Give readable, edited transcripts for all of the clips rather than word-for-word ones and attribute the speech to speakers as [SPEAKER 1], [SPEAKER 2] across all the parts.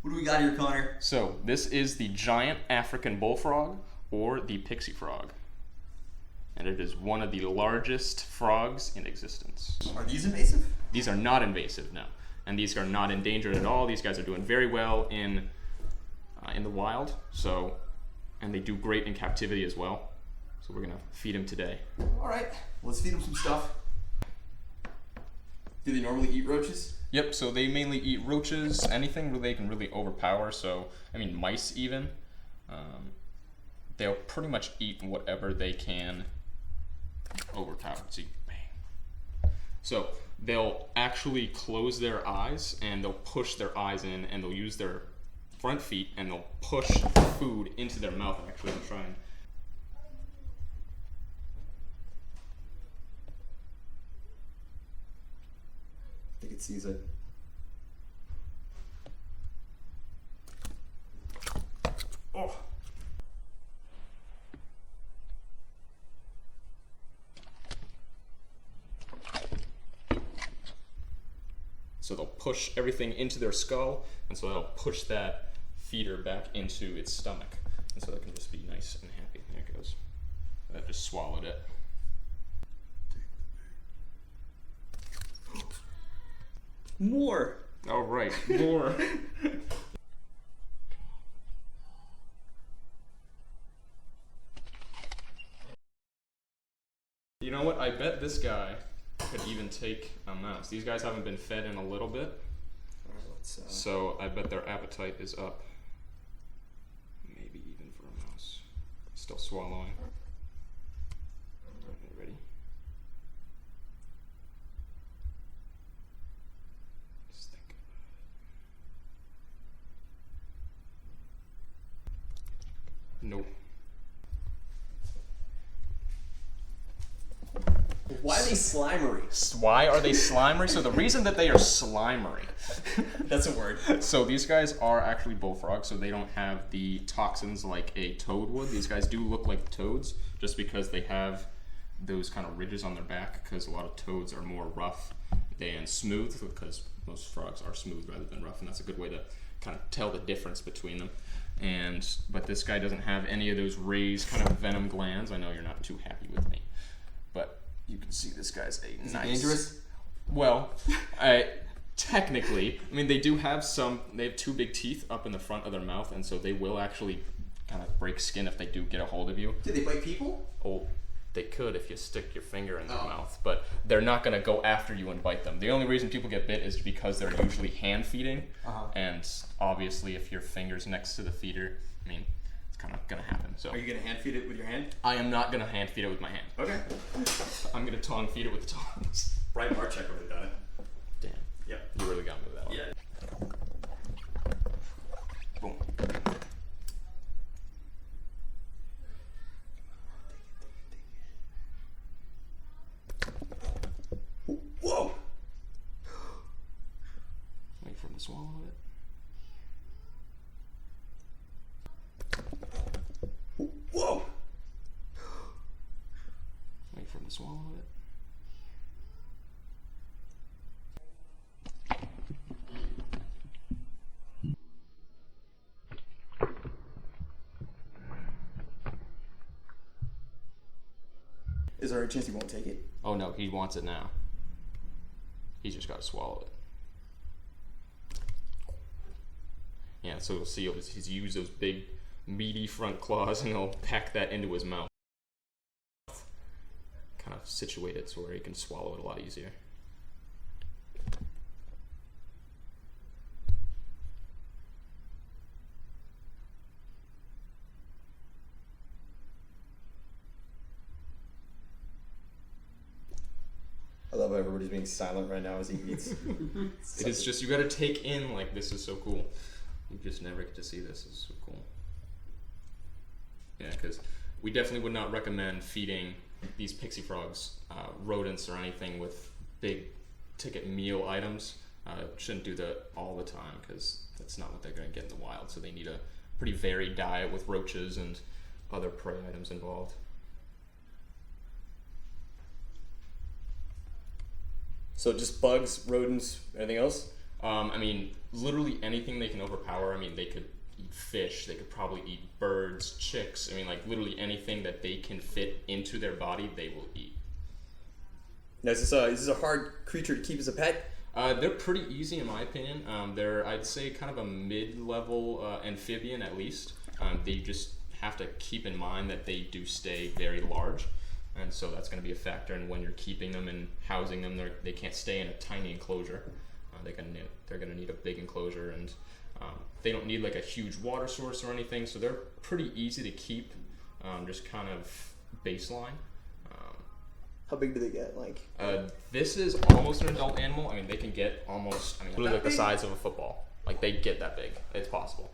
[SPEAKER 1] What do we got here, Connor?
[SPEAKER 2] So this is the giant African bullfrog, or the Pixie frog. And it is one of the largest frogs in existence.
[SPEAKER 1] Are these invasive?
[SPEAKER 2] These are not invasive, no. And these are not endangered at all. These guys are doing very well in the wild, so, and they do great in captivity as well. So we're gonna feed them today.
[SPEAKER 1] All right, let's feed them some stuff. Do they normally eat roaches?
[SPEAKER 2] Yep, so they mainly eat roaches, anything they can really overpower, so, I mean, mice even. They'll pretty much eat whatever they can overpower. See, bang. So they'll actually close their eyes and they'll push their eyes in and they'll use their front feet and they'll push food into their mouth. Actually, I'm trying.
[SPEAKER 1] I think it sees it. Oh.
[SPEAKER 2] So they'll push everything into their skull, and so they'll push that feeder back into its stomach. And so it can just be nice and happy. There it goes. That just swallowed it.
[SPEAKER 1] More.
[SPEAKER 2] All right, more. You know what? I bet this guy could even take a mouse. These guys haven't been fed in a little bit.
[SPEAKER 1] All right, let's,
[SPEAKER 2] So I bet their appetite is up. Maybe even for a mouse. Still swallowing. Okay, ready? Just think about it. Nope.
[SPEAKER 1] Why are they slimery?
[SPEAKER 2] Why are they slimery? So the reason that they are slimery.
[SPEAKER 1] That's a word.
[SPEAKER 2] So these guys are actually bullfrogs, so they don't have the toxins like a toad would. These guys do look like toads just because they have those kind of ridges on their back, because a lot of toads are more rough than smooth, because most frogs are smooth rather than rough, and that's a good way to kind of tell the difference between them. But this guy doesn't have any of those raised kind of venom glands. I know you're not too happy with me, but you can see this guy's a
[SPEAKER 1] Is
[SPEAKER 2] nice.
[SPEAKER 1] it dangerous?
[SPEAKER 2] Well, technically, I mean, they do have they have two big teeth up in the front of their mouth, and so they will actually kind of break skin if they do get a hold of you.
[SPEAKER 1] Do they bite people?
[SPEAKER 2] Oh, they could if you stick your finger in their mouth, but they're not going to go after you and bite them. The only reason people get bit is because they're usually hand feeding, and obviously if your finger's next to the feeder, I mean, it's kind of going to happen. So
[SPEAKER 1] Are you gonna hand feed it with your hand?
[SPEAKER 2] I am not going to hand feed it with my hand.
[SPEAKER 1] Okay.
[SPEAKER 2] I'm going to tongue feed it with the tongs.
[SPEAKER 1] Brian Barczyk would have done it.
[SPEAKER 2] Damn.
[SPEAKER 1] Yep.
[SPEAKER 2] You really got me with that one.
[SPEAKER 1] Yeah.
[SPEAKER 2] Boom.
[SPEAKER 1] Whoa!
[SPEAKER 2] Wait for him to swallow it.
[SPEAKER 1] Whoa!
[SPEAKER 2] Wait for him to swallow it.
[SPEAKER 1] Is there a chance he won't take it?
[SPEAKER 2] Oh no, he wants it now. He's just got to swallow it. Yeah, so you'll see he's used those big, meaty front claws and he'll pack that into his mouth. Kind of situate it so where he can swallow it a lot easier.
[SPEAKER 1] I love how everybody's being silent right now as he eats.
[SPEAKER 2] It is just, you gotta take in, like, this is so cool. You just never get to see this. It's so cool. Yeah, because we definitely would not recommend feeding these pixie frogs rodents or anything with big ticket meal items. Shouldn't do that all the time because that's not what they're gonna get in the wild. So they need a pretty varied diet with roaches and other prey items involved.
[SPEAKER 1] So just bugs, rodents, anything else?
[SPEAKER 2] I mean, literally anything they can overpower. I mean, they could eat fish, they could probably eat birds, chicks. I mean, like literally anything that they can fit into their body, they will eat.
[SPEAKER 1] Now, is this a hard creature to keep as a pet?
[SPEAKER 2] They're pretty easy in my opinion. They're, I'd say, kind of a mid-level amphibian at least. They just have to keep in mind that they do stay very large. And so that's going to be a factor. And when you're keeping them and housing them, they can't stay in a tiny enclosure. They're going to need a big enclosure, and they don't need like a huge water source or anything. So they're pretty easy to keep, just kind of baseline.
[SPEAKER 1] How big do they get? Like,
[SPEAKER 2] this is almost an adult animal. I mean, they can get almost, literally like the size of a football. Like they get that big. It's possible.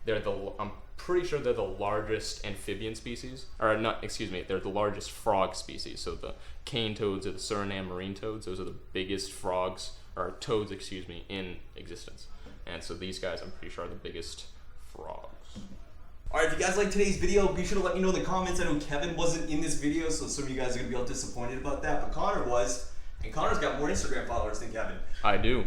[SPEAKER 2] I'm pretty sure they're the largest amphibian species, or not, excuse me, they're the largest frog species. So the cane toads or the Suriname marine toads, those are the biggest frogs, or toads, excuse me, in existence. And so these guys, I'm pretty sure, are the biggest frogs.
[SPEAKER 3] Alright, if you guys liked today's video, be sure to let me know in the comments. I know Kevin wasn't in this video, so some of you guys are going to be all disappointed about that, but Connor was, and Connor's got more Instagram followers than Kevin.
[SPEAKER 2] I do.